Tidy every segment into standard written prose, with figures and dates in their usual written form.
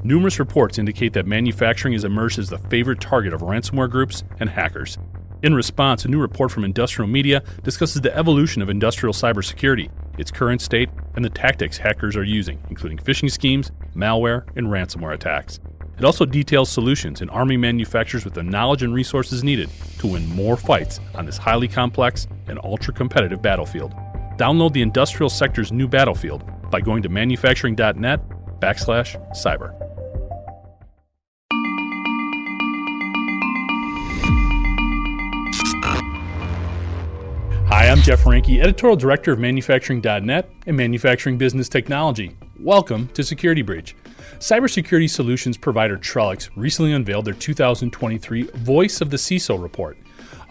Numerous reports indicate that manufacturing has emerged as the favorite target of ransomware groups and hackers. In response, a new report from Industrial Media discusses the evolution of industrial cybersecurity, its current state, and the tactics hackers are using, including phishing schemes, malware, and ransomware attacks. It also details solutions in arming manufacturers with the knowledge and resources needed to win more fights on this highly complex and ultra-competitive battlefield. Download the industrial sector's new battlefield by going to manufacturing.net/cyber. Hi, I'm Jeff Ranke, Editorial Director of Manufacturing.net and Manufacturing Business Technology. Welcome to Security Breach. Cybersecurity solutions provider Trellix recently unveiled their 2023 Voice of the CISO report.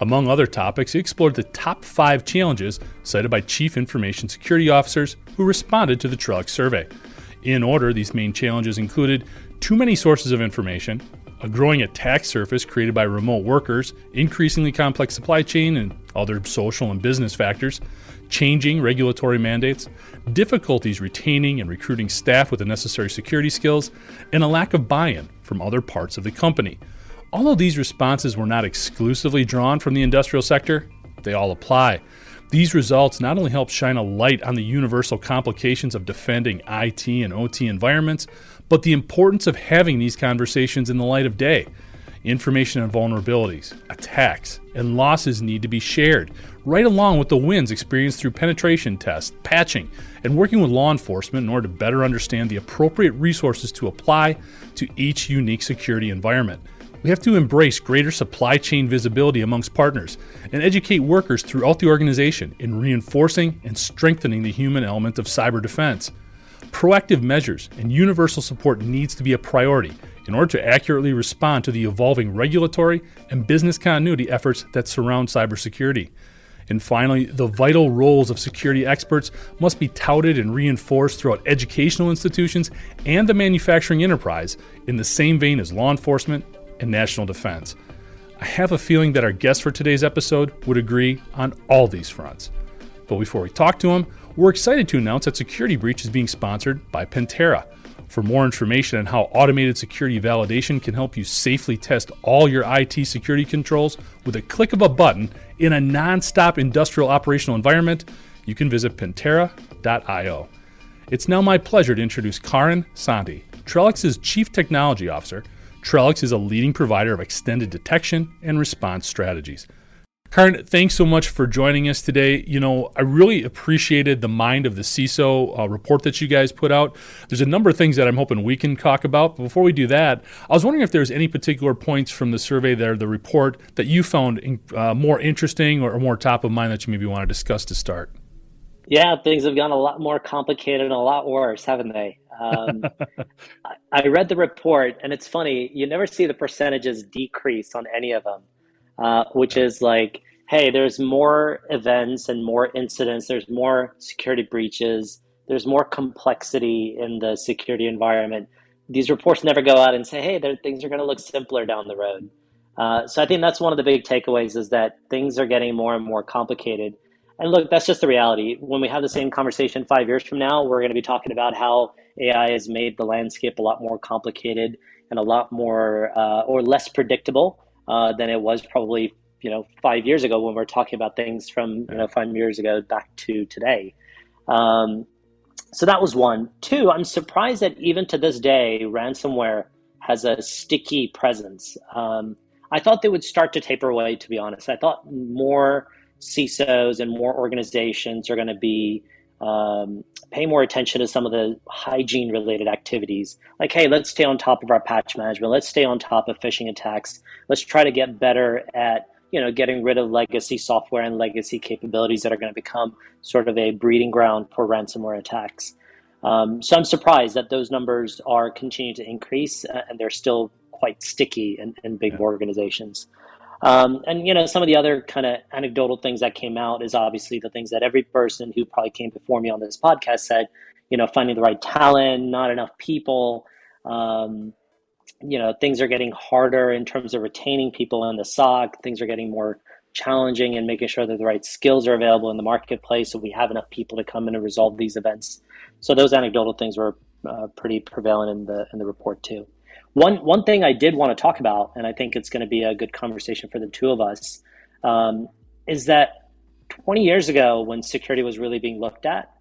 Among other topics, it explored the top 5 challenges cited by chief information security officers who responded to the Trellix survey. In order, these main challenges included too many sources of information, a growing attack surface created by remote workers, increasingly complex supply chain and other social and business factors, changing regulatory mandates, difficulties retaining and recruiting staff with the necessary security skills, and a lack of buy-in from other parts of the company. Although these responses were not exclusively drawn from the industrial sector, they all apply. These results not only help shine a light on the universal complications of defending IT and OT environments, but the importance of having these conversations in the light of day. Information on vulnerabilities, attacks, and losses need to be shared, right along with the wins experienced through penetration tests, patching, and working with law enforcement in order to better understand the appropriate resources to apply to each unique security environment. We have to embrace greater supply chain visibility amongst partners and educate workers throughout the organization in reinforcing and strengthening the human element of cyber defense. Proactive measures and universal support needs to be a priority in order to accurately respond to the evolving regulatory and business continuity efforts that surround cybersecurity. And finally, the vital roles of security experts must be touted and reinforced throughout educational institutions and the manufacturing enterprise in the same vein as law enforcement and national defense. I have a feeling that our guest for today's episode would agree on all these fronts. But before we talk to him, we're excited to announce that Security Breach is being sponsored by Pentera. For more information on how automated security validation can help you safely test all your IT security controls with a click of a button in a non-stop industrial operational environment, you can visit pentera.io. It's now my pleasure to introduce Karan Santi, Trellix's Chief Technology Officer. Trellix is a leading provider of extended detection and response strategies. Karan, thanks so much for joining us today. I really appreciated the Mind of the CISO report that you guys put out. There's a number of things that I'm hoping we can talk about. But before we do that, I was wondering if there's any particular points from the survey there, the report, that you found more interesting or more top of mind that you maybe want to discuss to start. Yeah, things have gotten a lot more complicated and a lot worse, haven't they? I read the report, and it's funny, you never see the percentages decrease on any of them, which is like, hey, there's more events and more incidents, there's more security breaches, there's more complexity in the security environment. These reports never go out and say, hey, things are going to look simpler down the road. So I think that's one of the big takeaways, is that things are getting more and more complicated. And look, that's just the reality. When we have the same conversation 5 years from now, we're going to be talking about how AI has made the landscape a lot more complicated and a lot more or less predictable than it was probably 5 years ago when we're talking about things from 5 years ago back to today. So that was one. Two, I'm surprised that even to this day, ransomware has a sticky presence. I thought they would start to taper away, to be honest. I thought more CISOs and more organizations are going to be pay more attention to some of the hygiene related activities. Like, hey, let's stay on top of our patch management. Let's stay on top of phishing attacks. Let's try to get better at getting rid of legacy software and legacy capabilities that are going to become sort of a breeding ground for ransomware attacks. So I'm surprised that those numbers are continuing to increase and they're still quite sticky in big organizations. And some of the other kind of anecdotal things that came out is obviously the things that every person who probably came before me on this podcast said, finding the right talent, not enough people, things are getting harder in terms of retaining people in the SOC. Things are getting more challenging and making sure that the right skills are available in the marketplace so we have enough people to come in and resolve these events. So those anecdotal things were pretty prevalent in the report too. One thing I did want to talk about, and I think it's going to be a good conversation for the two of us, um, is that 20 years ago, when security was really being looked at,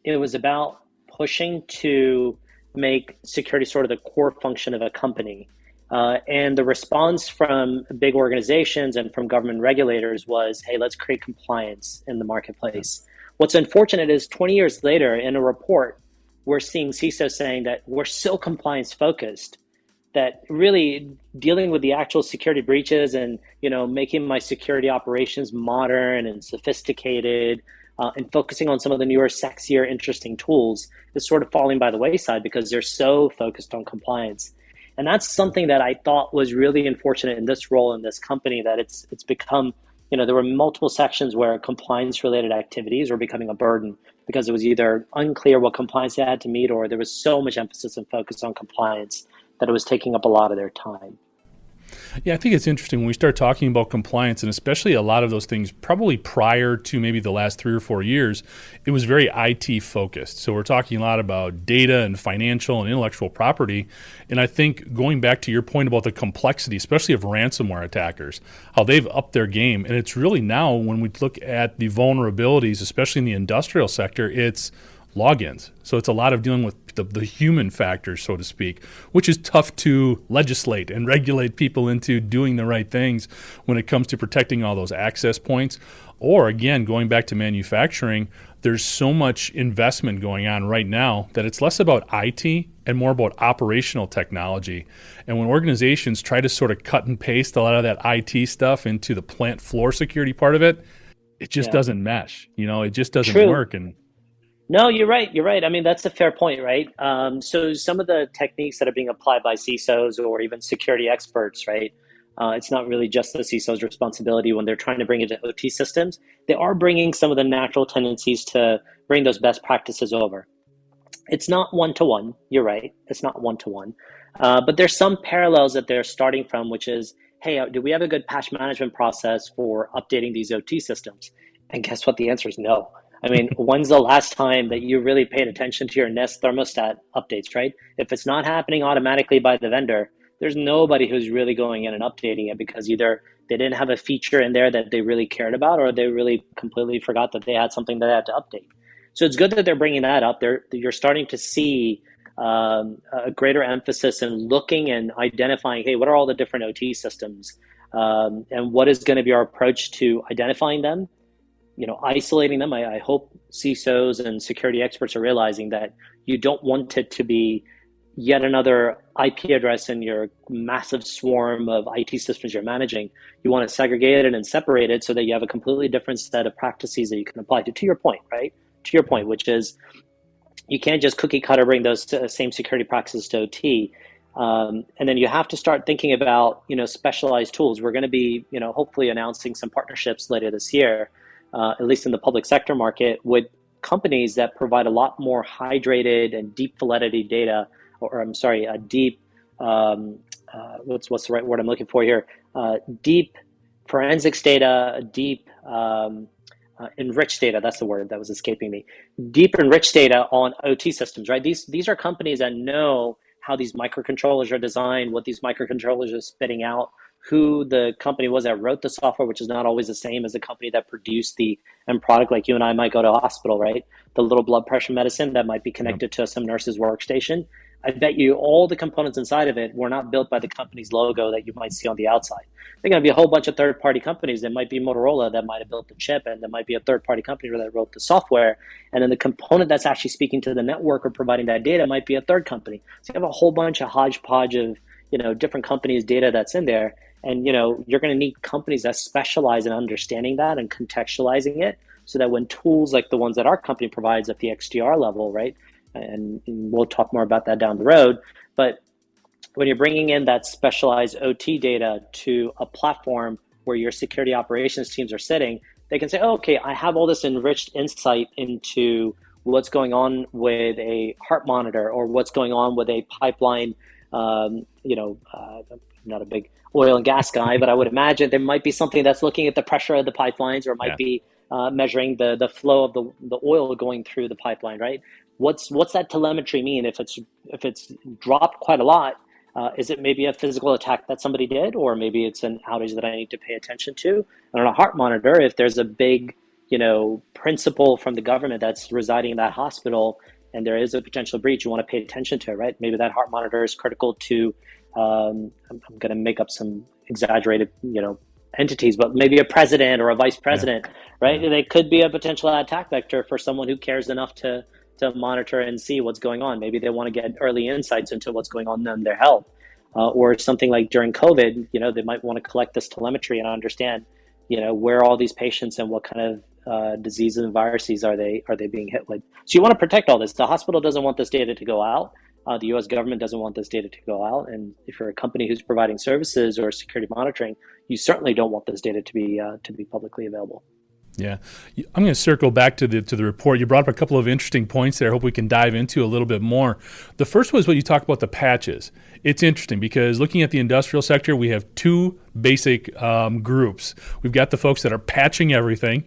it was about pushing to make security sort of the core function of a company. And the response from big organizations and from government regulators was, hey, let's create compliance in the marketplace. What's unfortunate is 20 years later, in a report, we're seeing CISO saying that we're so compliance focused that really dealing with the actual security breaches and making my security operations modern and sophisticated, and focusing on some of the newer, sexier, interesting tools is sort of falling by the wayside because they're so focused on compliance. And that's something that I thought was really unfortunate in this role in this company, that it's become, there were multiple sections where compliance related activities were becoming a burden because it was either unclear what compliance they had to meet, or there was so much emphasis and focus on compliance that it was taking up a lot of their time. Yeah, I think it's interesting when we start talking about compliance, and especially a lot of those things probably prior to maybe the last 3 or 4 years, it was very IT focused. So we're talking a lot about data and financial and intellectual property. And I think going back to your point about the complexity, especially of ransomware attackers, how they've upped their game. And it's really now when we look at the vulnerabilities, especially in the industrial sector, it's logins. So it's a lot of dealing with the human factors, so to speak, which is tough to legislate and regulate people into doing the right things when it comes to protecting all those access points. Or again, going back to manufacturing, there's so much investment going on right now that it's less about IT and more about operational technology. And when organizations try to sort of cut and paste a lot of that IT stuff into the plant floor security part of it, it just doesn't mesh. It just doesn't work. And no, you're right. You're right. I mean, that's a fair point, right? So some of the techniques that are being applied by CISOs or even security experts, right? It's not really just the CISO's responsibility when they're trying to bring it to OT systems. They are bringing some of the natural tendencies to bring those best practices over. It's not one-to-one. You're right. It's not one-to-one. But there's some parallels that they're starting from, which is, hey, do we have a good patch management process for updating these OT systems? And guess what? The answer is no. I mean, when's the last time that you really paid attention to your Nest thermostat updates, right? If it's not happening automatically by the vendor, there's nobody who's really going in and updating it because either they didn't have a feature in there that they really cared about, or they really completely forgot that they had something that they had to update. So it's good that they're bringing that up. You're starting to see a greater emphasis in looking and identifying, hey, what are all the different OT systems? And what is going to be our approach to identifying them? Isolating them. I hope CISOs and security experts are realizing that you don't want it to be yet another IP address in your massive swarm of IT systems you're managing. You want to segregate it and separate it so that you have a completely different set of practices that you can apply to your point, right? To your point, which is you can't just cookie cutter bring those same security practices to OT. And then you have to start thinking about, specialized tools. We're going to be, hopefully announcing some partnerships later this year, at least in the public sector market, with companies that provide a lot more hydrated and deep validity data, or I'm sorry, a deep, what's the right word I'm looking for here? Deep forensics data, deep enriched data. That's the word that was escaping me. Deep enriched data on OT systems, right? These are companies that know how these microcontrollers are designed, what these microcontrollers are spitting out, who the company was that wrote the software, which is not always the same as the company that produced the end product. Like you and I might go to a hospital, right? The little blood pressure medicine that might be connected to some nurse's workstation. I bet you all the components inside of it were not built by the company's logo that you might see on the outside. They're going to be a whole bunch of third-party companies. There might be Motorola that might have built the chip, and there might be a third-party company that wrote the software. And then the component that's actually speaking to the network or providing that data might be a third company. So you have a whole bunch of hodgepodge of different companies' data that's in there. And you're going to need companies that specialize in understanding that and contextualizing it, so that when tools like the ones that our company provides at the XDR level, right? And we'll talk more about that down the road. But when you're bringing in that specialized OT data to a platform where your security operations teams are sitting, they can say, oh, okay, I have all this enriched insight into what's going on with a heart monitor or what's going on with a pipeline. I'm not a big oil and gas guy, but I would imagine there might be something that's looking at the pressure of the pipelines, or it might be measuring the flow of the oil going through the pipeline, right? what's that telemetry mean? If it's dropped quite a lot, is it maybe a physical attack that somebody did, or maybe it's an outage that I need to pay attention to? And on a heart monitor, if there's a big, principal from the government that's residing in that hospital, and there is a potential breach, you want to pay attention to it, right? Maybe that heart monitor is critical to, I'm going to make up some exaggerated, entities, but maybe a president or a vice president, right? They could be a potential attack vector for someone who cares enough to monitor and see what's going on. Maybe they want to get early insights into what's going on in their health, or something like during COVID. They might want to collect this telemetry and understand, where all these patients and what kind of diseases and viruses are they being hit with. So you want to protect all this. The hospital doesn't want this data to go out. The U.S. government doesn't want this data to go out. And if you're a company who's providing services or security monitoring, you certainly don't want this data to be publicly available. Yeah, I'm going to circle back to the report. You brought up a couple of interesting points there. I hope we can dive into a little bit more. The first was what you talked about, the patches. It's interesting because looking at the industrial sector, we have two basic groups. We've got the folks that are patching everything,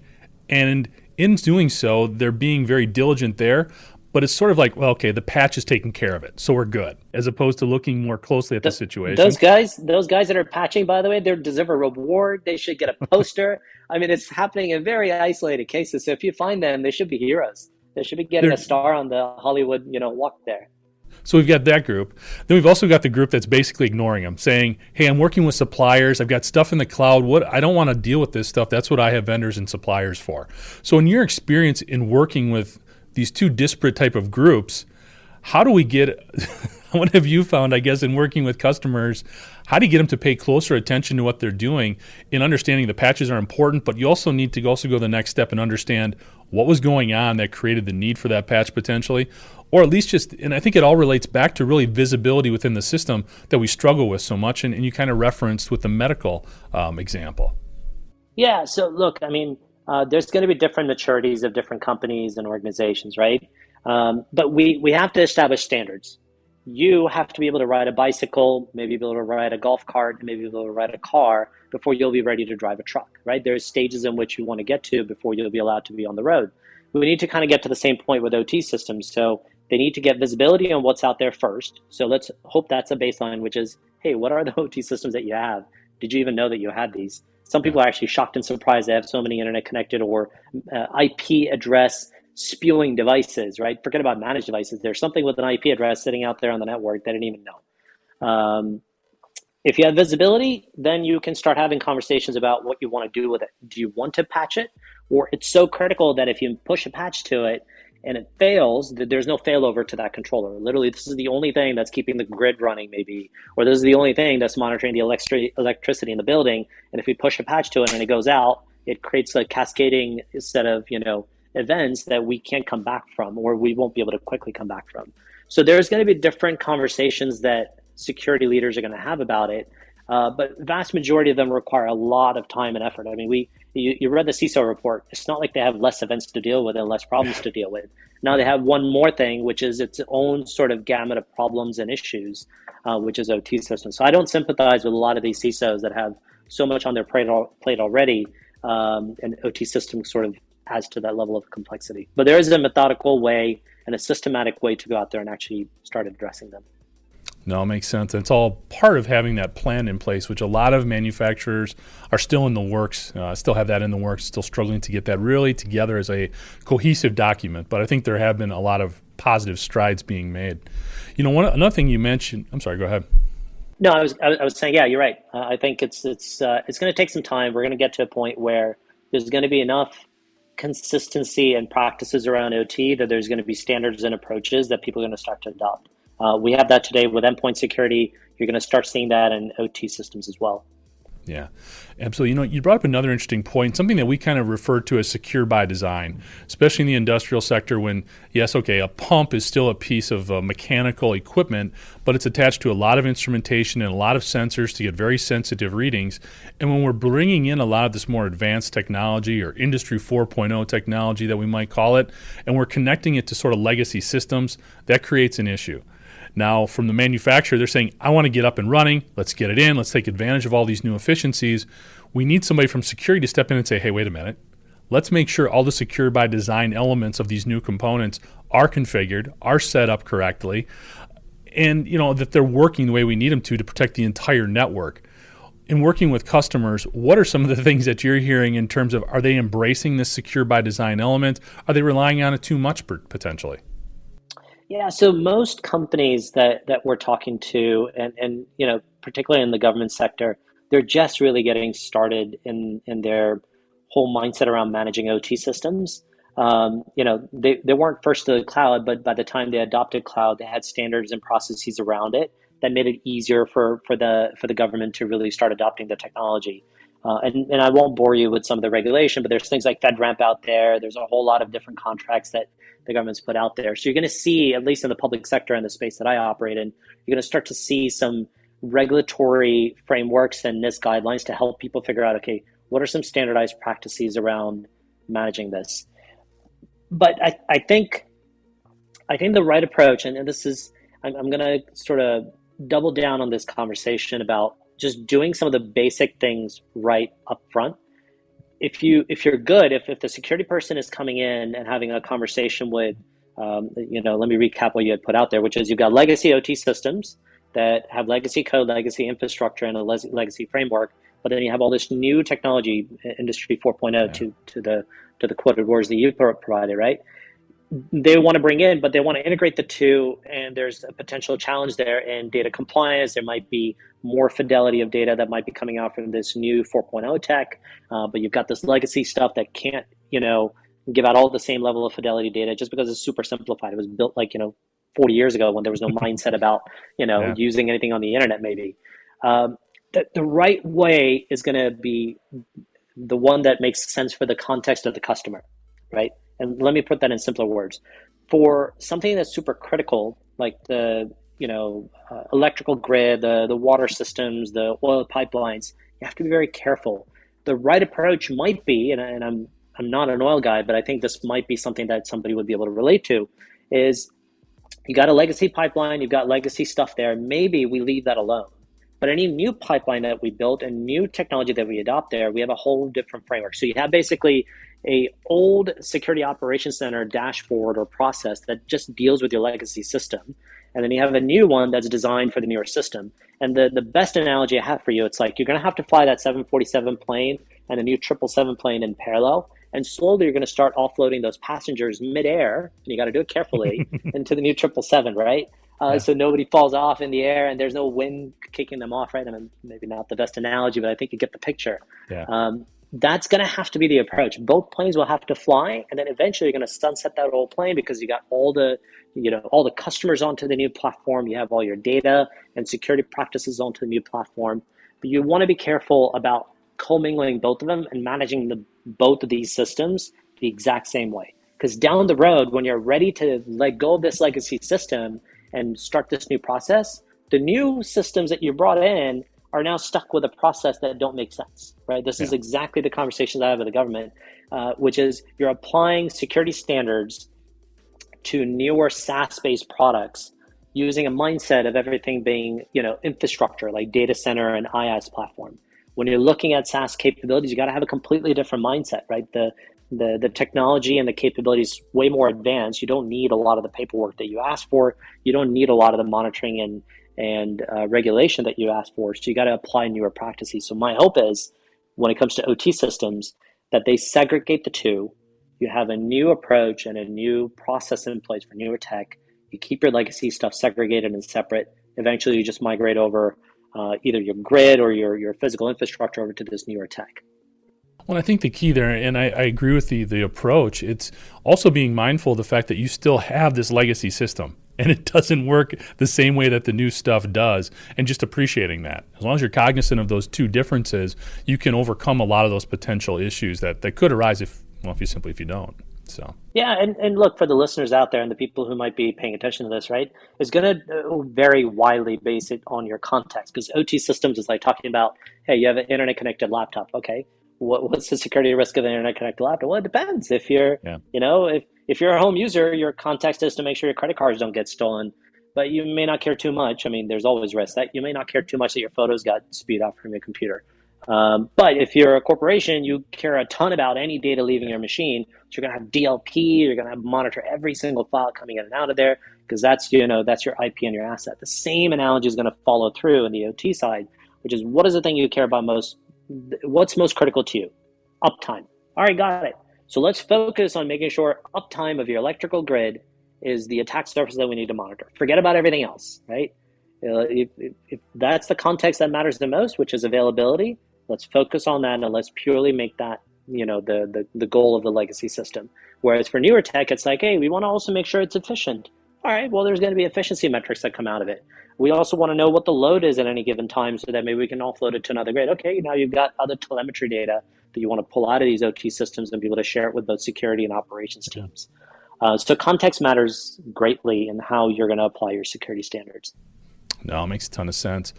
and in doing so, they're being very diligent there. But it's sort of like, well, okay, the patch is taking care of it, so we're good, as opposed to looking more closely at the situation. Those guys that are patching, by the way, they deserve a reward. They should get a poster. I mean, it's happening in very isolated cases. So if you find them, they should be heroes. They should be getting a star on the Hollywood, walk there. So we've got that group. Then we've also got the group that's basically ignoring them, saying, hey, I'm working with suppliers. I've got stuff in the cloud. I don't want to deal with this stuff. That's what I have vendors and suppliers for. So in your experience in working with these two disparate type of groups, how do we get, what have you found, I guess, in working with customers, how do you get them to pay closer attention to what they're doing in understanding the patches are important, but you also need to also go the next step and understand what was going on that created the need for that patch potentially, or at least just, and I think it all relates back to really visibility within the system that we struggle with so much, and you kind of referenced with the medical example. Yeah, so look, I mean, there's going to be different maturities of different companies and organizations, right? But we have to establish standards. You have to be able to ride a bicycle, maybe be able to ride a golf cart, maybe be able to ride a car before you'll be ready to drive a truck, right? There's stages in which you want to get to before you'll be allowed to be on the road. We need to kind of get to the same point with OT systems. So they need to get visibility on what's out there first. So let's hope that's a baseline, which is, hey, what are the OT systems that you have? Did you even know that you had these? Some people are actually shocked and surprised they have so many internet connected or IP address spewing devices, right? Forget about managed devices. There's something with an IP address sitting out there on the network they didn't even know. If you have visibility, then you can start having conversations about what you want to do with it. Do you want to patch it? Or it's so critical that if you push a patch to it and it fails, that there's no failover to that controller. Literally, this is the only thing that's keeping the grid running, maybe, or this is the only thing that's monitoring the electricity in the building. And if we push a patch to it and it goes out, it creates a cascading set of events that we can't come back from, or we won't be able to quickly come back from. So there's going to be different conversations that security leaders are going to have about it. But vast majority of them require a lot of time and effort. I mean, you read the CISO report. It's not like they have less events to deal with and less problems to deal with. Now they have one more thing, which is its own sort of gamut of problems and issues, which is OT systems. So I don't sympathize with a lot of these CISOs that have so much on their plate already, and OT systems sort of adds to that level of complexity. But there is a methodical way and a systematic way to go out there and actually start addressing them. No, it makes sense. It's all part of having that plan in place, which a lot of manufacturers are still in the works, still have that in the works, still struggling to get that really together as a cohesive document. But I think there have been a lot of positive strides being made. Another thing you mentioned, I'm sorry, go ahead. No, I was saying, yeah, you're right. I think it's going to take some time. We're going to get to a point where there's going to be enough consistency and practices around OT that there's going to be standards and approaches that people are going to start to adopt. We have that today with endpoint security. You're going to start seeing that in OT systems as well. Yeah, absolutely. You brought up another interesting point, something that we kind of refer to as secure by design, especially in the industrial sector when, yes, okay, a pump is still a piece of mechanical equipment, but it's attached to a lot of instrumentation and a lot of sensors to get very sensitive readings. And when we're bringing in a lot of this more advanced technology or Industry 4.0 technology that we might call it, and we're connecting it to sort of legacy systems, that creates an issue. Now, from the manufacturer, they're saying, I want to get up and running. Let's get it in. Let's take advantage of all these new efficiencies. We need somebody from security to step in and say, hey, wait a minute. let's make sure all the secure by design elements of these new components are configured, are set up correctly, and that they're working the way we need them to protect the entire network. In working with customers, what are some of the things that you're hearing in terms of, are they embracing this secure by design element? Are they relying on it too much potentially? Yeah, so most companies that we're talking to, and particularly in the government sector, they're just really getting started in their whole mindset around managing OT systems. They weren't first to the cloud, but by the time they adopted cloud, they had standards and processes around it that made it easier for the government to really start adopting the technology. And I won't bore you with some of the regulation, but there's things like FedRAMP out there. There's a whole lot of different contracts that the government's put out there. So you're going to see, at least in the public sector and the space that I operate in, you're going to start to see some regulatory frameworks and NIST guidelines to help people figure out, okay, what are some standardized practices around managing this? But I think the right approach, and this is, I'm going to sort of double down on this conversation about just doing some of the basic things right up front. If you're good, if the security person is coming in and having a conversation with, let me recap what you had put out there, which is you've got legacy OT systems that have legacy code, legacy infrastructure, and a legacy framework, but then you have all this new technology, Industry 4.0, to the quoted words that you provided, right? They want to bring in, but they want to integrate the two, and there's a potential challenge there in data compliance. There might be more fidelity of data that might be coming out from this new 4.0 tech, but you've got this legacy stuff that can't, give out all the same level of fidelity data just because it's super simplified. It was built 40 years ago when there was no mindset about, using anything on the internet maybe. The right way is going to be the one that makes sense for the context of the customer, right? And let me put that in simpler words. For something that's super critical, like the electrical grid, the water systems, the oil pipelines, you have to be very careful. The right approach might be, and I'm not an oil guy, but I think this might be something that somebody would be able to relate to, is you got a legacy pipeline, you've got legacy stuff there. Maybe we leave that alone. But any new pipeline that we built and new technology that we adopt there, we have a whole different framework. So you have basically a old security operations center dashboard or process that just deals with your legacy system. And then you have a new one that's designed for the newer system. And the best analogy I have for you, it's like you're going to have to fly that 747 plane and the new 777 plane in parallel. And slowly you're going to start offloading those passengers midair, and you got to do it carefully, into the new 777, right? So nobody falls off in the air and there's no wind kicking them off, right? I mean, maybe not the best analogy, but I think you get the picture. Yeah. That's going to have to be the approach. Both planes will have to fly, and then eventually you're going to sunset that old plane because you got all the customers onto the new platform. You have all your data and security practices onto the new platform. But you want to be careful about commingling both of them and managing both of these systems the exact same way. Because down the road, when you're ready to let go of this legacy system and start this new process, the new systems that you brought in are now stuck with a process that don't make sense, right? This is exactly the conversations I have with the government, which is you're applying security standards to newer SaaS-based products using a mindset of everything being, infrastructure like data center and IaaS platform. When you're looking at SaaS capabilities, you got to have a completely different mindset, right? The technology and the capabilities way more advanced. You don't need a lot of the paperwork that you ask for. You don't need a lot of the monitoring and regulation that you ask for. So you got to apply newer practices. So my hope is when it comes to OT systems that they segregate the two. You have a new approach and a new process in place for newer tech. You keep your legacy stuff segregated and separate. Eventually you just migrate over either your grid or your physical infrastructure over to this newer tech. Well, I think the key there, and I agree with the approach, it's also being mindful of the fact that you still have this legacy system and it doesn't work the same way that the new stuff does, and just appreciating that. As long as you're cognizant of those two differences, you can overcome a lot of those potential issues that could arise if you don't. So yeah, and look, for the listeners out there and the people who might be paying attention to this, right, is going to vary widely based on your context, because OT systems is like talking about, hey, you have an internet connected laptop. Okay, what's the security risk of an internet connected laptop? Well, it depends. If you're, if you're a home user, your context is to make sure your credit cards don't get stolen, but you may not care too much. I mean, there's always risk that you may not care too much that your photos got spewed out from your computer. But if you're a corporation, you care a ton about any data leaving your machine. So you're going to have DLP. You're going to monitor every single file coming in and out of there because that's your IP and your asset. The same analogy is going to follow through in the OT side, which is what is the thing you care about most? What's most critical to you? Uptime. All right, got it. So let's focus on making sure uptime of your electrical grid is the attack surface that we need to monitor. Forget about everything else, right? If that's the context that matters the most, which is availability, let's focus on that and let's purely make that, the goal of the legacy system. Whereas for newer tech, it's like, hey, we want to also make sure it's efficient. All right, well, there's going to be efficiency metrics that come out of it. We also want to know what the load is at any given time so that maybe we can offload it to another grid. Okay, now you've got other telemetry data that you want to pull out of these OT systems and be able to share it with both security and operations teams. So context matters greatly in how you're going to apply your security standards. No, it makes a ton of sense.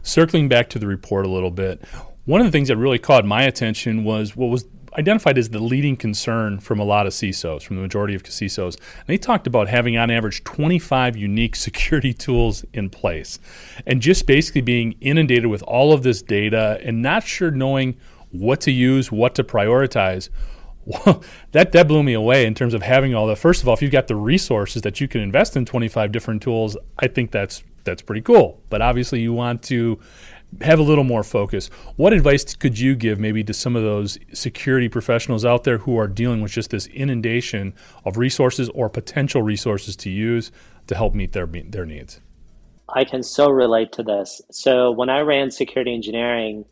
Circling back to the report a little bit, one of the things that really caught my attention was what was identified as the leading concern from a lot of CISOs, from the majority of CISOs. And they talked about having on average 25 unique security tools in place and just basically being inundated with all of this data and not sure knowing what to use, what to prioritize. Well, that blew me away in terms of having all that. First of all, if you've got the resources that you can invest in 25 different tools, I think that's pretty cool. But obviously you want to have a little more focus. What advice could you give maybe to some of those security professionals out there who are dealing with just this inundation of resources or potential resources to use to help meet their needs? I can so relate to this. So when I ran security engineering,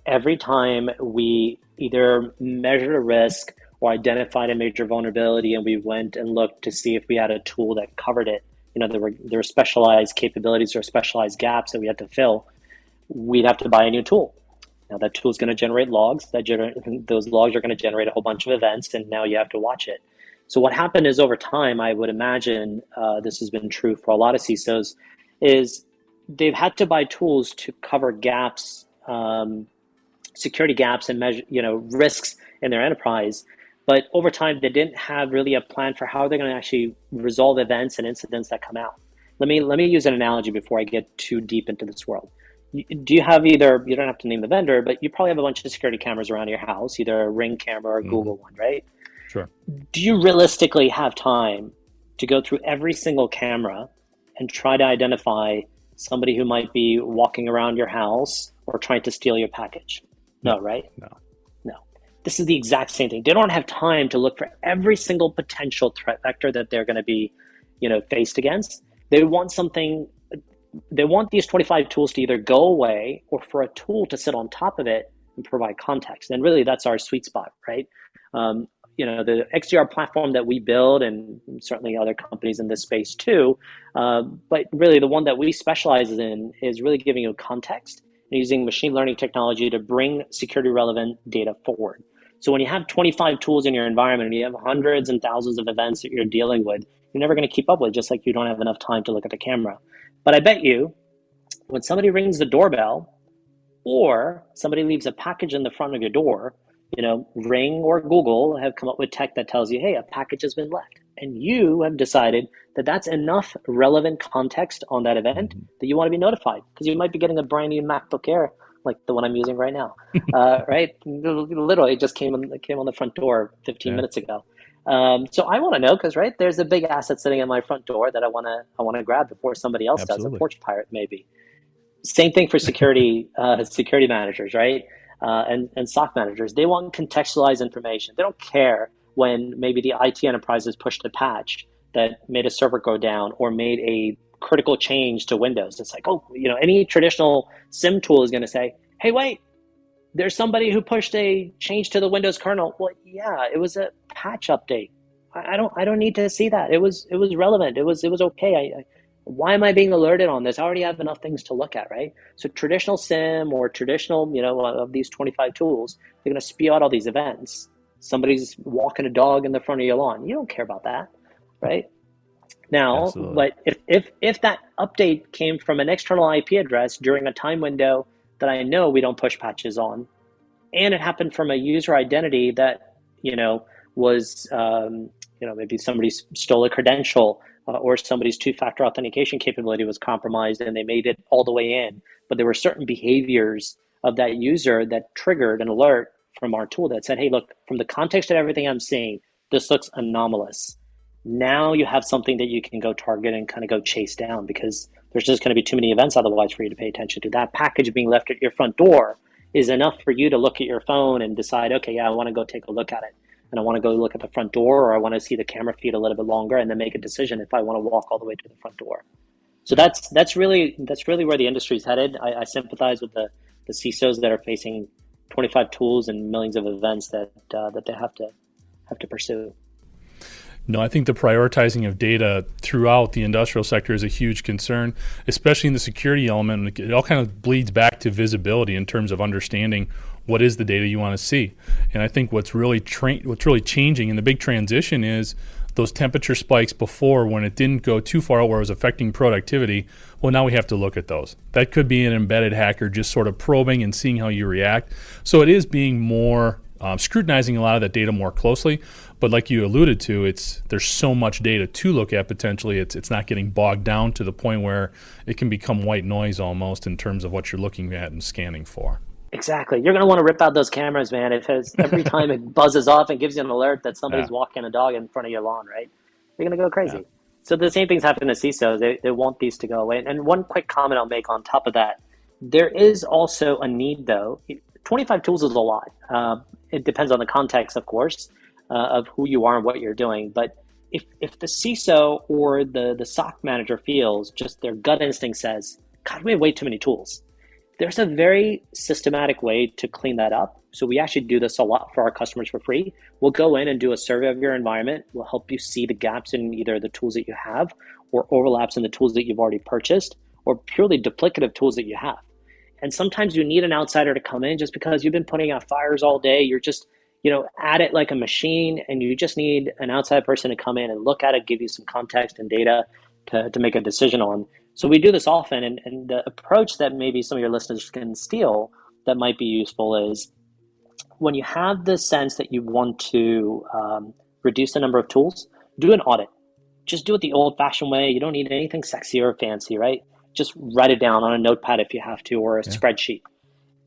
every time we either measured a risk or identified a major vulnerability and we went and looked to see if we had a tool that covered it, there were specialized capabilities or specialized gaps that we had to fill, we'd have to buy a new tool. Now that tool is going to generate logs. Those logs are going to generate a whole bunch of events, and now you have to watch it. So what happened is over time, I would imagine this has been true for a lot of CISOs, is they've had to buy tools to cover gaps, security gaps and measure, risks in their enterprise. But over time, they didn't have really a plan for how they're going to actually resolve events and incidents that come out. Let me use an analogy before I get too deep into this world. Do you have you don't have to name the vendor, but you probably have a bunch of security cameras around your house, either a Ring camera or a Google one, right? Sure. Do you realistically have time to go through every single camera and try to identify somebody who might be walking around your house or trying to steal your package? No, right? No. This is the exact same thing. They don't have time to look for every single potential threat vector that they're going to be, faced against. They want these 25 tools to either go away or for a tool to sit on top of it and provide context. And really that's our sweet spot, right? The XDR platform that we build, and certainly other companies in this space too, but really the one that we specialize in is really giving you context and using machine learning technology to bring security relevant data forward. So when you have 25 tools in your environment and you have hundreds and thousands of events that you're dealing with, you're never going to keep up with, just like you don't have enough time to look at the camera. But I bet you when somebody rings the doorbell or somebody leaves a package in the front of your door, Ring or Google have come up with tech that tells you, hey, a package has been left. And you have decided that that's enough relevant context on that event that you want to be notified, because you might be getting a brand new MacBook Air like the one I'm using right now, right? Literally, it just came on the front door 15 minutes ago. So I want to know because, right, there's a big asset sitting at my front door that I want to grab before somebody else does, a porch pirate maybe. Same thing for security security managers, right? And SOC managers. They want contextualized information. They don't care when maybe the IT enterprise has pushed a patch that made a server go down or made a critical change to Windows. It's like, any traditional SIM tool is going to say, hey, wait, there's somebody who pushed a change to the Windows kernel. Well, yeah, it was a patch update. I don't need to see that. It was relevant. It was okay. Why am I being alerted on this? I already have enough things to look at, right? So traditional SIM or traditional, of these 25 tools, they're going to spew out all these events. Somebody's walking a dog in the front of your lawn. You don't care about that, right? Now, Absolutely. But if that update came from an external IP address during a time window that I know we don't push patches on, and it happened from a user identity that, was, maybe somebody stole a credential or somebody's two-factor authentication capability was compromised and they made it all the way in, but there were certain behaviors of that user that triggered an alert from our tool that said, hey, look, from the context of everything I'm seeing, this looks anomalous. Now you have something that you can go target and kind of go chase down, because there's just going to be too many events otherwise for you to pay attention to. That package being left at your front door is enough for you to look at your phone and decide, okay, yeah, I want to go take a look at it. And I want to go look at the front door, or I want to see the camera feed a little bit longer, and then make a decision if I want to walk all the way to the front door. So that's really where the industry's headed. I sympathize with the CISOs that are facing 25 tools and millions of events that they have to pursue. No, I think the prioritizing of data throughout the industrial sector is a huge concern, especially in the security element. It all kind of bleeds back to visibility in terms of understanding what is the data you want to see. And I think what's really changing, and the big transition, is those temperature spikes before, when it didn't go too far where it was affecting productivity. Well, now we have to look at those. That could be an embedded hacker just sort of probing and seeing how you react. So it is being more scrutinizing a lot of that data more closely. But like you alluded to, there's so much data to look at potentially. It's not getting bogged down to the point where it can become white noise almost in terms of what you're looking at and scanning for. Exactly. You're going to want to rip out those cameras, man. Every time it buzzes off and gives you an alert that somebody's walking a dog in front of your lawn, right? You're going to go crazy. Yeah. So the same thing's happening to CISOs. They want these to go away. And one quick comment I'll make on top of that, there is also a need, though. 25 tools is a lot. It depends on the context, of course, of who you are and what you're doing. But if the CISO or the SOC manager feels, just their gut instinct says, God, we have way too many tools, there's a very systematic way to clean that up. So we actually do this a lot for our customers for free. We'll go in and do a survey of your environment. We'll help you see the gaps in either the tools that you have, or overlaps in the tools that you've already purchased, or purely duplicative tools that you have. And sometimes you need an outsider to come in just because you've been putting out fires all day. You're just, at it like a machine, and you just need an outside person to come in and look at it, give you some context and data to make a decision on. So we do this often, and the approach that maybe some of your listeners can steal that might be useful is, when you have the sense that you want to reduce the number of tools, do an audit. Just do it the old-fashioned way. You don't need anything sexy or fancy, right? Just write it down on a notepad if you have to, or a spreadsheet.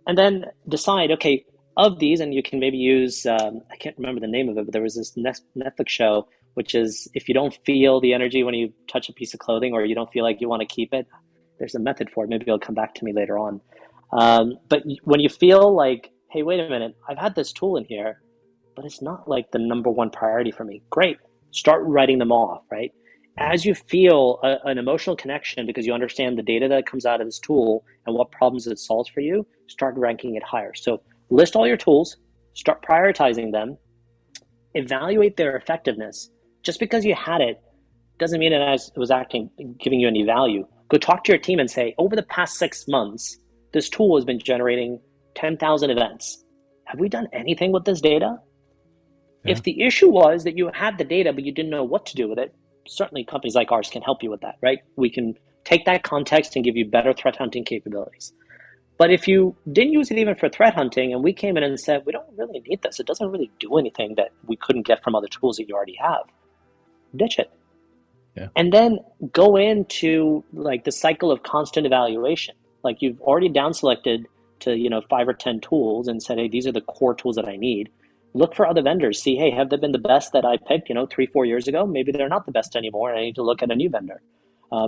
And then decide, okay, of these, and you can maybe use, I can't remember the name of it, but there was this Netflix show, which is, if you don't feel the energy when you touch a piece of clothing, or you don't feel like you want to keep it, there's a method for it. Maybe it'll come back to me later on. But when you feel like, hey, wait a minute, I've had this tool in here, but it's not like the number one priority for me. Great. Start writing them off, right? As you feel an emotional connection because you understand the data that comes out of this tool and what problems it solves for you, start ranking it higher. So list all your tools, start prioritizing them, evaluate their effectiveness. Just because you had it doesn't mean it was giving you any value. Go talk to your team and say, over the past 6 months, this tool has been generating 10,000 events. Have we done anything with this data? Yeah. If the issue was that you had the data, but you didn't know what to do with it, certainly companies like ours can help you with that, right? We can take that context and give you better threat hunting capabilities. But if you didn't use it even for threat hunting, and we came in and said, we don't really need this, it doesn't really do anything that we couldn't get from other tools that you already have, ditch it. Yeah. And then go into like the cycle of constant evaluation. Like, you've already down selected to 5 or 10 tools and said, hey, these are the core tools that I need. Look for other vendors. See, hey, have they been the best that I picked 3-4 years ago? Maybe they're not the best anymore, and I need to look at a new vendor.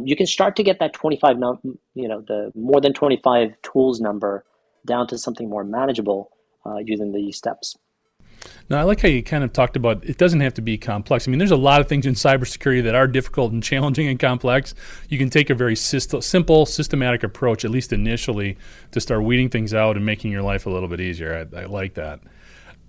You can start to get that 25, the more than 25 tools number down to something more manageable using these steps. Now, I like how you kind of talked about it doesn't have to be complex. I mean, there's a lot of things in cybersecurity that are difficult and challenging and complex. You can take a very simple, systematic approach, at least initially, to start weeding things out and making your life a little bit easier. I like that.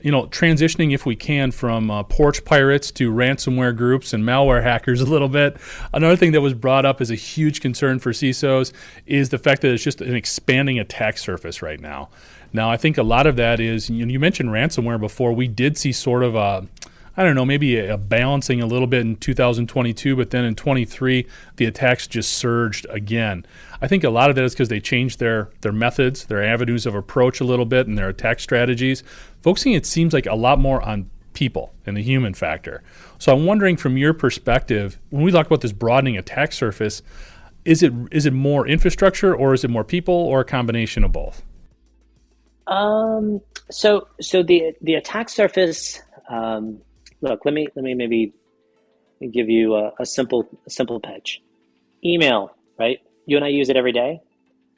Transitioning, if we can, from porch pirates to ransomware groups and malware hackers a little bit. Another thing that was brought up as a huge concern for CISOs is the fact that it's just an expanding attack surface right now. Now, I think a lot of that is, you mentioned ransomware before. We did see sort of maybe a balancing a little bit in 2022, but then in 23, the attacks just surged again. I think a lot of that is because they changed their methods, their avenues of approach a little bit, and their attack strategies, focusing, it seems like, a lot more on people and the human factor. So I'm wondering, from your perspective, when we talk about this broadening attack surface, is it more infrastructure, or is it more people, or a combination of both? So the attack surface. Look, let me maybe give you a simple pitch. Email, right? You and I use it every day.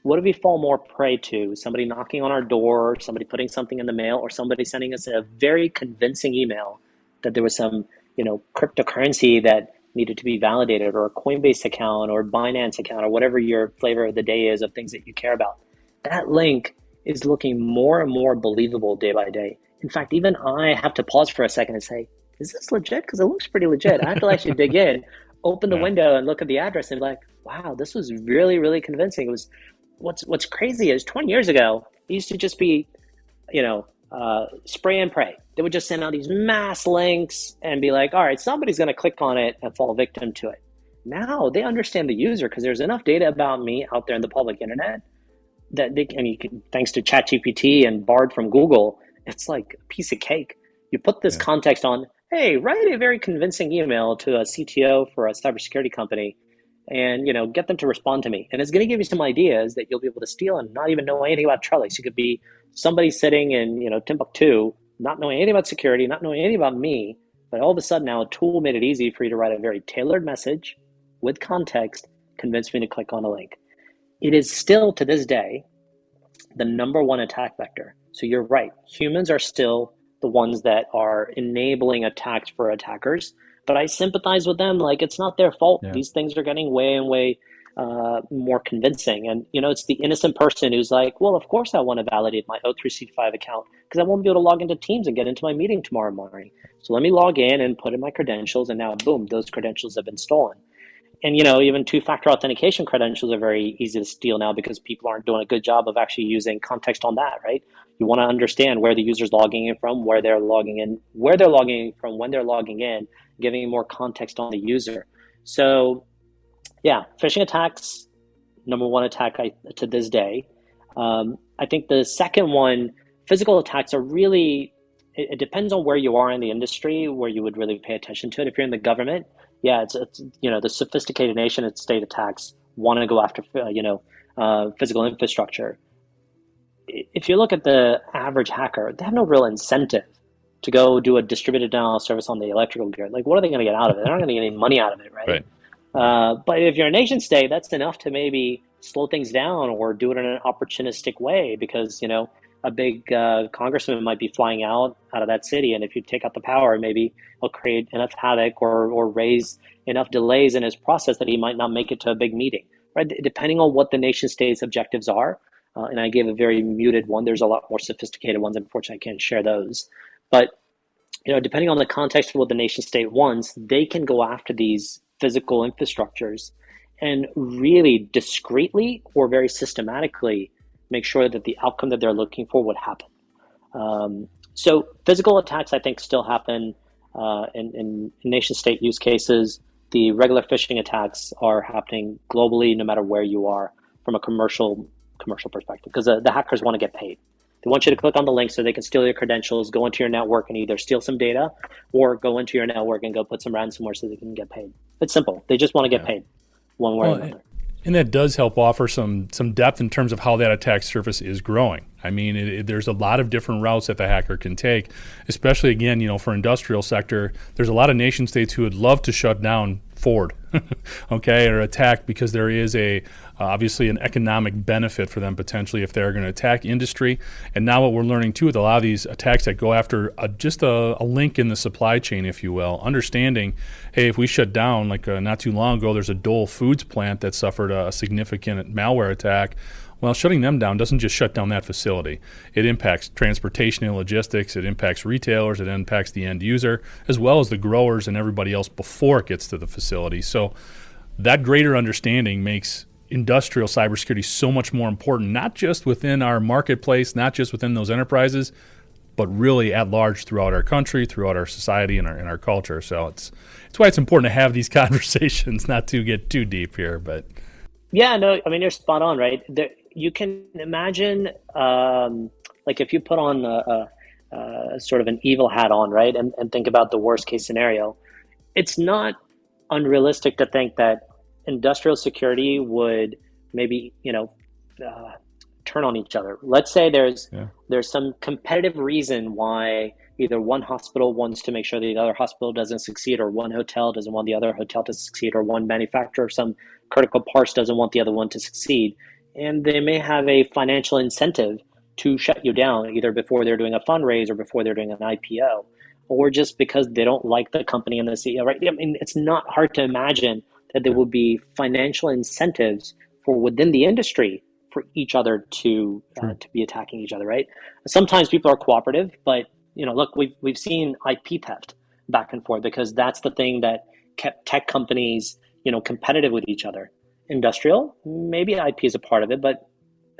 What do we fall more prey to? Somebody knocking on our door, somebody putting something in the mail, or somebody sending us a very convincing email that there was some, cryptocurrency that needed to be validated, or a Coinbase account, or Binance account, or whatever your flavor of the day is of things that you care about. That link is looking more and more believable day by day. In fact, even I have to pause for a second and say, is this legit? Because it looks pretty legit. I have to actually dig in, open the Yeah. window and look at the address and be like, wow, this was really, really convincing. It was what's crazy is 20 years ago, it used to just be, spray and pray. They would just send out these mass links and be like, all right, somebody's going to click on it and fall victim to it. Now they understand the user because there's enough data about me out there in the public internet that they can, thanks to ChatGPT and Bard from Google, it's like a piece of cake. You put this Yeah. context on, hey, write a very convincing email to a CTO for a cybersecurity company and get them to respond to me. And it's going to give you some ideas that you'll be able to steal and not even know anything about Trellix. You could be somebody sitting in Timbuktu, not knowing anything about security, not knowing anything about me, but all of a sudden now a tool made it easy for you to write a very tailored message with context, convince me to click on a link. It is still to this day the number one attack vector. So you're right, humans are still the ones that are enabling attacks for attackers, but I sympathize with them. Like, it's not their fault. Yeah. These things are getting way and way more convincing. And, it's the innocent person who's like, well, of course I want to validate my O3C5 account because I won't be able to log into Teams and get into my meeting tomorrow morning. So let me log in and put in my credentials, and now, boom, those credentials have been stolen. And, even two-factor authentication credentials are very easy to steal now because people aren't doing a good job of actually using context on that, right? You want to understand where the user's logging in from, where they're logging in, where they're logging in from, when they're logging in, giving more context on the user. So, yeah, phishing attacks, number one attack to this day. I think the second one, physical attacks are really, it depends on where you are in the industry, where you would really pay attention to it. If you're in the government, yeah, it's the sophisticated nation and state attacks want to go after physical infrastructure. If you look at the average hacker, they have no real incentive to go do a distributed denial of service on the electrical grid. Like, what are they going to get out of it? They're not going to get any money out of it, right? Right. But if you're a nation state, that's enough to maybe slow things down or do it in an opportunistic way because, a big congressman might be flying out of that city. And if you take out the power, maybe he'll create enough havoc or raise enough delays in his process that he might not make it to a big meeting, right? Depending on what the nation state's objectives are. And I gave a very muted one. There's a lot more sophisticated ones. Unfortunately, I can't share those. But, depending on the context of what the nation state wants, they can go after these physical infrastructures and really discreetly or very systematically make sure that the outcome that they're looking for would happen. So physical attacks, I think, still happen in nation state use cases. The regular phishing attacks are happening globally, no matter where you are from a commercial perspective, because the hackers want to get paid. They want you to click on the link so they can steal your credentials, go into your network and either steal some data or go into your network and go put some ransomware so they can get paid. It's simple. They just want to get paid one way or another. And that does help offer some depth in terms of how that attack surface is growing. I mean, there's a lot of different routes that the hacker can take, especially, again, for industrial sector. There's a lot of nation states who would love to shut down Ford, okay, or attack because there is obviously an economic benefit for them potentially if they're going to attack industry. And now what we're learning too with a lot of these attacks that go after just a link in the supply chain, if you will, understanding, hey, if we shut down, like not too long ago, there's a Dole Foods plant that suffered a significant malware attack. Well, shutting them down doesn't just shut down that facility. It impacts transportation and logistics. It impacts retailers. It impacts the end user, as well as the growers and everybody else before it gets to the facility. So that greater understanding makes industrial cybersecurity so much more important, not just within our marketplace, not just within those enterprises, but really at large throughout our country, throughout our society and our culture. So it's why it's important to have these conversations, not to get too deep here. But yeah, no, I mean, you're spot on, right? You can imagine, like if you put on a sort of an evil hat on, right, and think about the worst case scenario, it's not unrealistic to think that industrial security would maybe, turn on each other. Let's say Yeah. there's some competitive reason why either one hospital wants to make sure the other hospital doesn't succeed, or one hotel doesn't want the other hotel to succeed, or one manufacturer of some critical parts doesn't want the other one to succeed. And they may have a financial incentive to shut you down, either before they're doing a fundraise or before they're doing an IPO, or just because they don't like the company and the CEO, right? I mean, it's not hard to imagine that there will be financial incentives for within the industry for each other to be attacking each other, right? Sometimes people are cooperative, but look, we've seen IP theft back and forth because that's the thing that kept tech companies, competitive with each other. Industrial, maybe IP is a part of it, but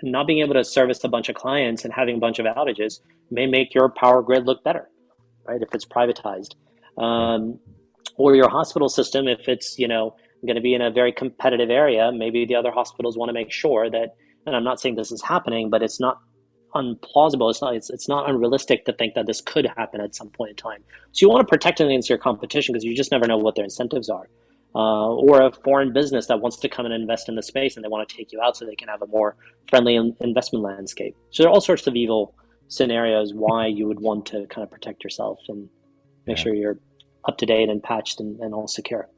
not being able to service a bunch of clients and having a bunch of outages may make your power grid look better, right? If it's privatized, or your hospital system, if it's going to be in a very competitive area, maybe the other hospitals want to make sure that. And I'm not saying this is happening, but it's not unplausible. It's not unrealistic to think that this could happen at some point in time. So you want to protect against your competition because you just never know what their incentives are. Or a foreign business that wants to come and invest in the space and they want to take you out so they can have a more friendly investment landscape. So there are all sorts of evil scenarios why you would want to kind of protect yourself and make sure you're up to date and patched and all secure.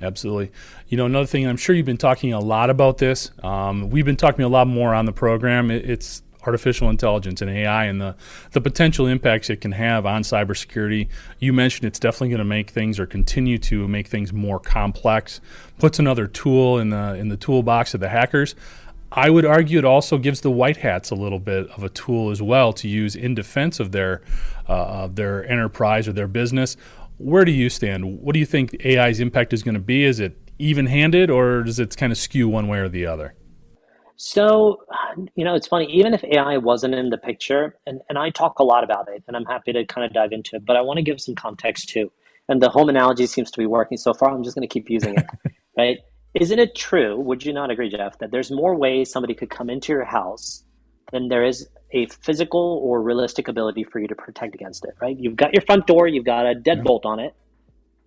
Absolutely. Another thing, I'm sure you've been talking a lot about this. We've been talking a lot more on the program. It's artificial intelligence and AI and the potential impacts it can have on cybersecurity. You mentioned it's definitely going to make things or continue to make things more complex, puts another tool in the toolbox of the hackers. I would argue it also gives the white hats a little bit of a tool as well to use in defense of their enterprise or their business. Where do you stand? What do you think AI's impact is going to be? Is it even-handed, or does it kind of skew one way or the other? So, it's funny, even if AI wasn't in the picture, and I talk a lot about it, and I'm happy to kind of dive into it, but I want to give some context too. And the home analogy seems to be working so far. I'm just going to keep using it, right? Isn't it true, would you not agree, Jeff, that there's more ways somebody could come into your house than there is a physical or realistic ability for you to protect against it, right? You've got your front door, you've got a deadbolt on it,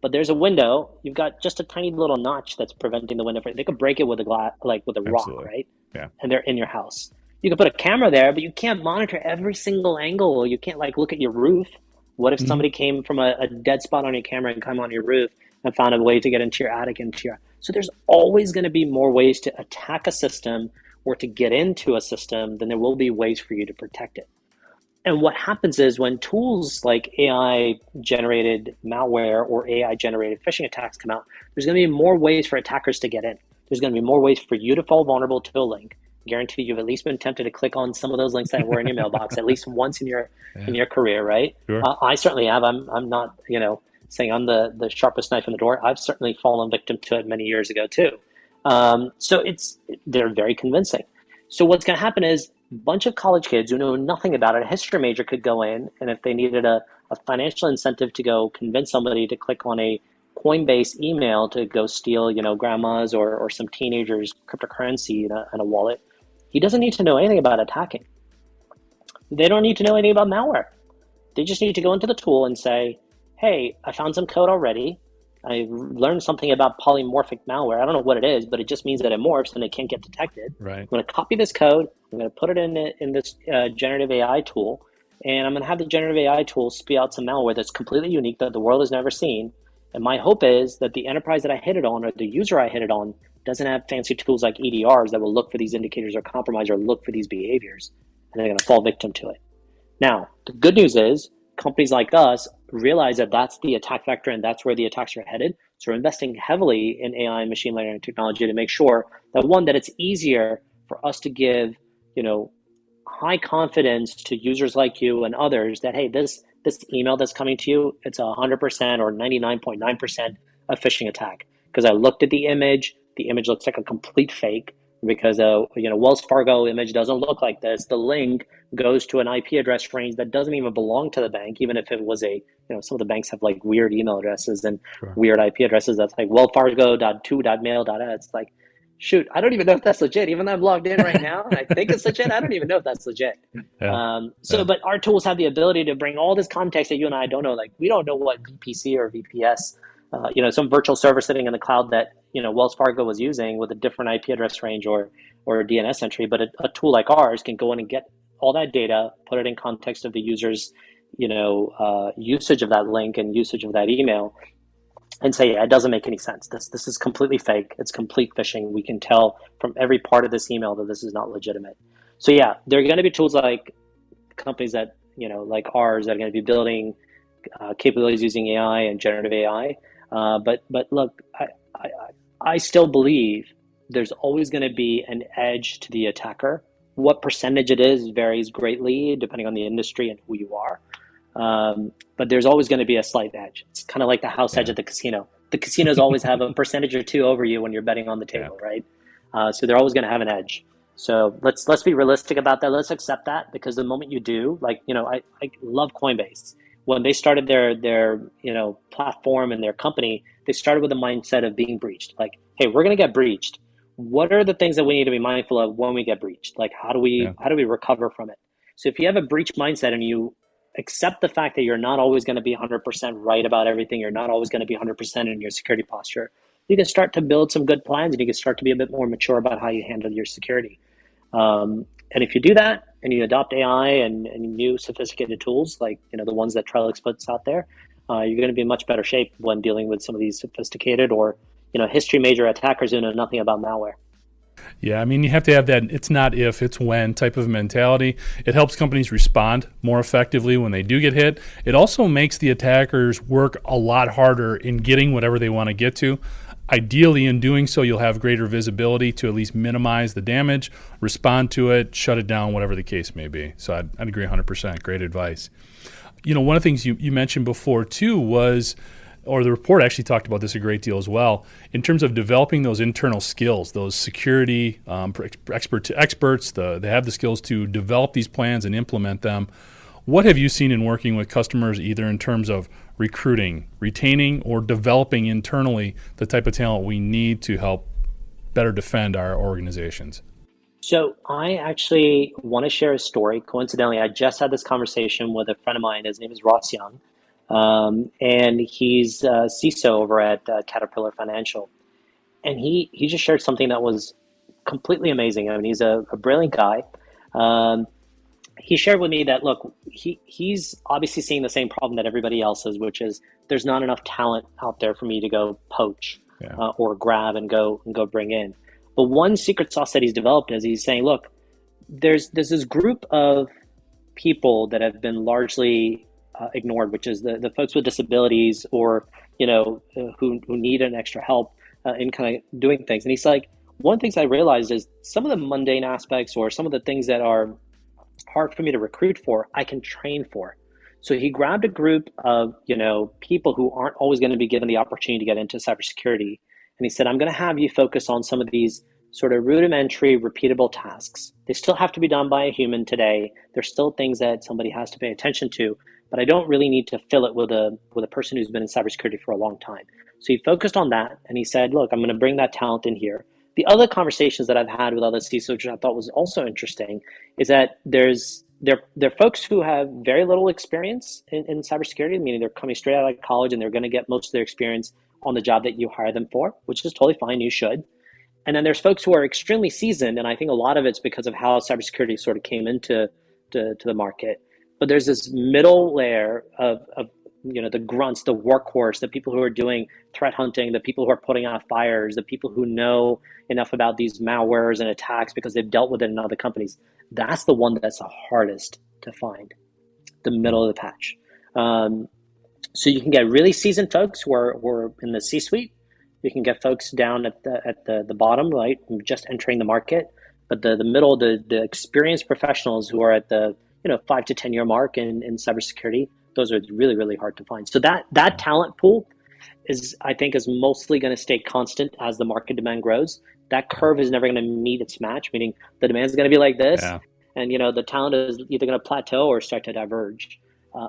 but there's a window, you've got just a tiny little notch that's preventing the window. They could break it with a glass, like with a rock, right? Yeah. And they're in your house. You could put a camera there, but you can't monitor every single angle. You can't look at your roof. What if somebody came from a dead spot on your camera and come on your roof and found a way to get into your attic, so there's always going to be more ways to attack a system or to get into a system than there will be ways for you to protect it. And what happens is when tools like AI-generated malware or AI-generated phishing attacks come out, there's going to be more ways for attackers to get in. There's going to be more ways for you to fall vulnerable to a link. Guarantee you've at least been tempted to click on some of those links that were in your mailbox at least once in your career, right? Sure. I certainly have. I'm not saying I'm the sharpest knife in the door. I've certainly fallen victim to it many years ago too. So they're very convincing. So what's going to happen is a bunch of college kids who know nothing about it, a history major could go in, and if they needed a financial incentive to go convince somebody to click on a Coinbase email to go steal, grandma's or some teenager's cryptocurrency in a wallet, he doesn't need to know anything about attacking. They don't need to know anything about malware. They just need to go into the tool and say, hey, I found some code already. I learned something about polymorphic malware. I don't know what it is, but it just means that it morphs and it can't get detected. Right. I'm going to copy this code. I'm going to put it in this generative AI tool, and I'm going to have the generative AI tool spew out some malware that's completely unique that the world has never seen. And my hope is that the enterprise that I hit it on or the user I hit it on doesn't have fancy tools like EDRs that will look for these indicators or compromise or look for these behaviors, and they're going to fall victim to it. Now, the good news is companies like us realize that that's the attack vector and that's where the attacks are headed. So we're investing heavily in AI and machine learning technology to make sure that it's easier for us to give, high confidence to users like you and others that, hey, this email that's coming to you, it's 100% or 99.9% a phishing attack. Because I looked at the image looks like a complete fake because Wells Fargo image doesn't look like this. The link goes to an IP address range that doesn't even belong to the bank, even if it was some of the banks have weird email addresses and weird IP addresses that's like wellfargo.to.mail.net. It's like, shoot, I don't even know if that's legit. Even though I'm logged in right now and I think it's legit, I don't even know if that's legit. But our tools have the ability to bring all this context that you and I don't know. We don't know what VPC or VPS, some virtual server sitting in the cloud that Wells Fargo was using with a different IP address range or or a DNS entry, but a tool like ours can go in and get all that data, put it in context of the user's, usage of that link and usage of that email, and say, yeah, it doesn't make any sense. This is completely fake. It's complete phishing. We can tell from every part of this email that this is not legitimate. So yeah, there are going to be tools like companies that, like ours, that are going to be building capabilities using AI and generative AI. But look, I still believe there's always going to be an edge to the attacker. What percentage it is varies greatly depending on the industry and who you are. But there's always going to be a slight edge. It's kind of like the house edge at the casino. The casinos always have a percentage or two over you when you're betting on the table, right? So they're always going to have an edge. So let's be realistic about that. Let's accept that, because the moment you do, I love Coinbase. When they started their platform and their company, they started with a mindset of being breached. Like, hey, we're going to get breached. What are the things that we need to be mindful of when we get breached? Like, how do we recover from it? So if you have a breach mindset and you accept the fact that you're not always going to be 100% right about everything, you're not always going to be 100% in your security posture, you can start to build some good plans, and you can start to be a bit more mature about how you handle your security. And if you do that and you adopt AI and new sophisticated tools like the ones that Trellix puts out there, you're going to be in much better shape when dealing with some of these sophisticated or history major attackers who know nothing about malware. Yeah, I mean, you have to have that it's not if, it's when type of mentality. It helps companies respond more effectively when they do get hit. It also makes the attackers work a lot harder in getting whatever they want to get to. Ideally, in doing so, you'll have greater visibility to at least minimize the damage, respond to it, shut it down, whatever the case may be. So I'd agree 100%. Great advice. One of the things you mentioned before, too, was, or the report actually talked about this a great deal as well, in terms of developing those internal skills, those security experts, they have the skills to develop these plans and implement them. What have you seen in working with customers, either in terms of recruiting, retaining, or developing internally the type of talent we need to help better defend our organizations? So I actually want to share a story. Coincidentally, I just had this conversation with a friend of mine. His name is Ross Young, and he's CISO over at Caterpillar Financial. And he just shared something that was completely amazing. I mean, he's a brilliant guy. He shared with me that, look, he's obviously seeing the same problem that everybody else is, which is there's not enough talent out there for me to go poach or grab and go bring in. But one secret sauce that he's developed is he's saying, look, there's this group of people that have been largely ignored, which is the folks with disabilities or who need an extra help in kind of doing things. And he's like, one of the things I realized is some of the mundane aspects or some of the things that are hard for me to recruit for, I can train for. So he grabbed a group of people who aren't always going to be given the opportunity to get into cybersecurity, and he said, I'm going to have you focus on some of these sort of rudimentary, repeatable tasks. They still have to be done by a human today. There's still things that somebody has to pay attention to, but I don't really need to fill it with a person who's been in cybersecurity for a long time. So he focused on that, and he said, look, I'm going to bring that talent in here. The other conversations that I've had with other CISOs, which I thought was also interesting, is that there are folks who have very little experience in cybersecurity, meaning they're coming straight out of college and they're going to get most of their experience on the job that you hire them for, which is totally fine. You should. And then there's folks who are extremely seasoned, and I think a lot of it's because of how cybersecurity sort of came into to the market. But there's this middle layer of the grunts, the workhorse, the people who are doing threat hunting, the people who are putting out fires, the people who know enough about these malwares and attacks because they've dealt with it in other companies. That's the one that's the hardest to find, the middle of the patch. So you can get really seasoned folks who are in the C-suite. You can get folks down at the bottom, right, just entering the market. But the middle, the experienced professionals who are at the 5 to 10 year mark in cybersecurity, those are really, really hard to find. So that talent pool I think is mostly going to stay constant as the market demand grows. That curve is never going to meet its match, meaning the demand is going to be like this, and the talent is either going to plateau or start to diverge.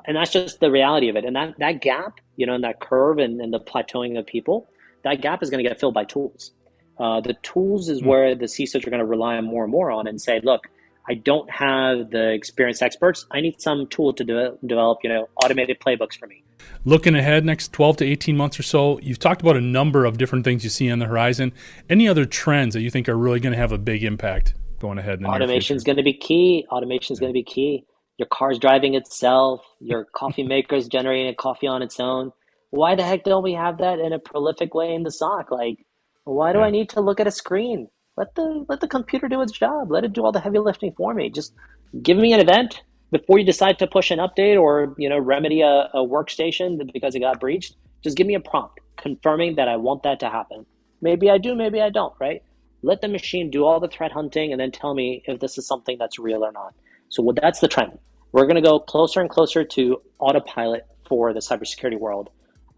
And that's just the reality of it. And that gap, in that curve and the plateauing of people, that gap is going to get filled by tools. The tools is where the CISOs are going to rely more and more on and say, look, I don't have the experienced experts. I need some tool to develop, automated playbooks for me. Looking ahead next 12 to 18 months or so, you've talked about a number of different things you see on the horizon. Any other trends that you think are really going to have a big impact going ahead in the near future? Automation is going to be key. Your car's driving itself. Your coffee maker is generating a coffee on its own. Why the heck don't we have that in a prolific way in the SOC? Like, why do I need to look at a screen? Let the computer do its job. Let it do all the heavy lifting for me. Just give me an event before you decide to push an update or remedy a workstation because it got breached. Just give me a prompt confirming that I want that to happen. Maybe I do, maybe I don't, right? Let the machine do all the threat hunting and then tell me if this is something that's real or not. So that's the trend. We're going to go closer and closer to autopilot for the cybersecurity world.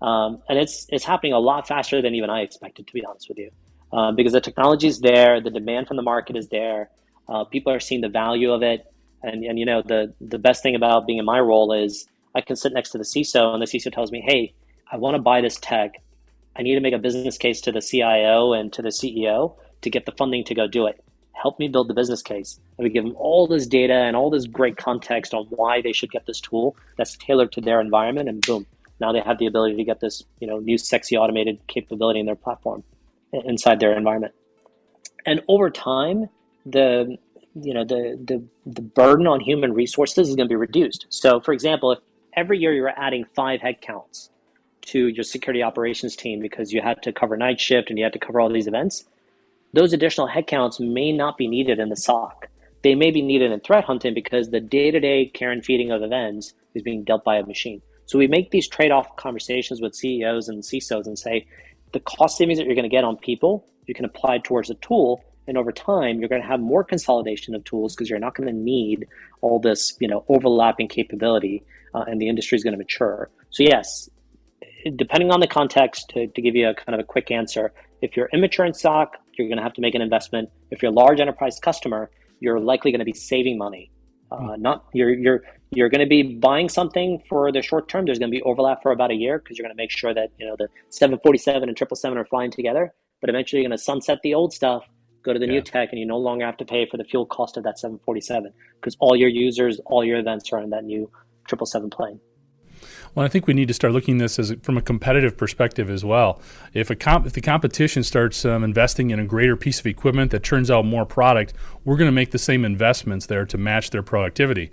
And it's happening a lot faster than even I expected, to be honest with you. Because the technology is there, the demand from the market is there, people are seeing the value of it, and the best thing about being in my role is I can sit next to the CISO, and the CISO tells me, hey, I want to buy this tech. I need to make a business case to the CIO and to the CEO to get the funding to go do it. Help me build the business case. And we give them all this data and all this great context on why they should get this tool that's tailored to their environment, and boom, now they have the ability to get this new sexy automated capability in their platform inside their environment. And over time, the burden on human resources is going to be reduced. So for example, if every year you're adding 5 headcounts to your security operations team because you had to cover night shift and you had to cover all these events, those additional headcounts may not be needed in the SOC. They may be needed in threat hunting because the day-to-day care and feeding of events is being dealt by a machine. So we make these trade-off conversations with CEOs and CISOs and say, the cost savings that you're going to get on people, you can apply towards a tool, and over time, you're going to have more consolidation of tools because you're not going to need all this, overlapping capability, and the industry is going to mature. So yes, depending on the context, to give you a kind of a quick answer, if you're immature in SOC, you're going to have to make an investment. If you're a large enterprise customer, you're likely going to be saving money. You're going to be buying something for the short term. There's going to be overlap for about a year because you're going to make sure that the 747 and 777 are flying together. But eventually, you're going to sunset the old stuff, go to the new tech, and you no longer have to pay for the fuel cost of that 747 because all your users, all your events are in that new 777 plane. Well, I think we need to start looking at this from a competitive perspective as well. If the competition starts investing in a greater piece of equipment that turns out more product, we're going to make the same investments there to match their productivity.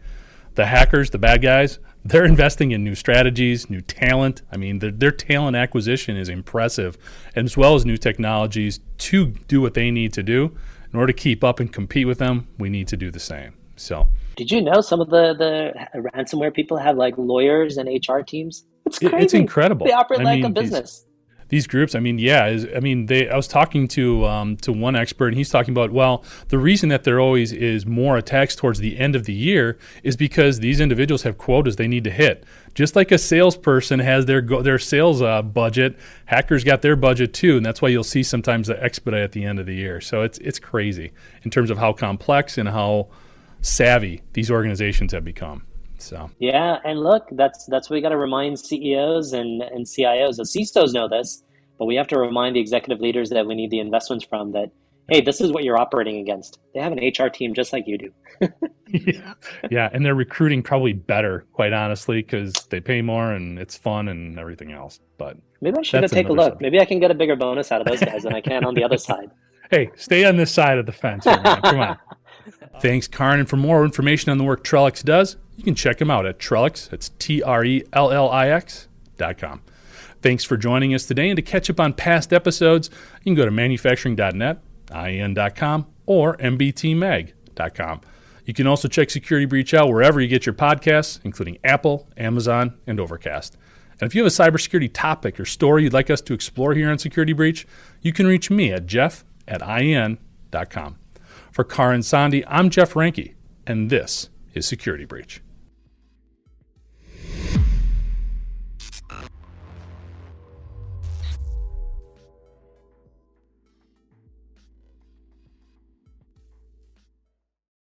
The hackers, the bad guys, they're investing in new strategies, new talent. I mean, their talent acquisition is impressive, as well as new technologies to do what they need to do. In order to keep up and compete with them, we need to do the same. So, did you know some of the ransomware people have like lawyers and HR teams? It's crazy. It's incredible. They operate like a business. These groups, I was talking to one expert, and he's talking about, well, the reason that there always is more attacks towards the end of the year is because these individuals have quotas they need to hit. Just like a salesperson has their sales budget, hackers got their budget too, and that's why you'll see sometimes the expedite at the end of the year. So it's crazy in terms of how complex and how savvy these organizations have become. So yeah, and look, that's what we got to remind CEOs and CIOs. The CISOs know this, but we have to remind the executive leaders that we need the investments from that. Hey, this is what you're operating against. They have an HR team just like you do. Yeah, and they're recruiting probably better, quite honestly, because they pay more and it's fun and everything else. But maybe I should go take a look. Maybe I can get a bigger bonus out of those guys than I can on the other side. Hey, stay on this side of the fence. Come on. Thanks, Karan. And for more information on the work Trellix does, you can check them out at Trellix. That's TRELLIX.com. Thanks for joining us today. And to catch up on past episodes, you can go to manufacturing.net, IEN.com, or mbtmag.com. You can also check Security Breach out wherever you get your podcasts, including Apple, Amazon, and Overcast. And if you have a cybersecurity topic or story you'd like us to explore here on Security Breach, you can reach me at jeff@IEN.com. For Karan Sandhi, I'm Jeff Ranke, and this is Security Breach.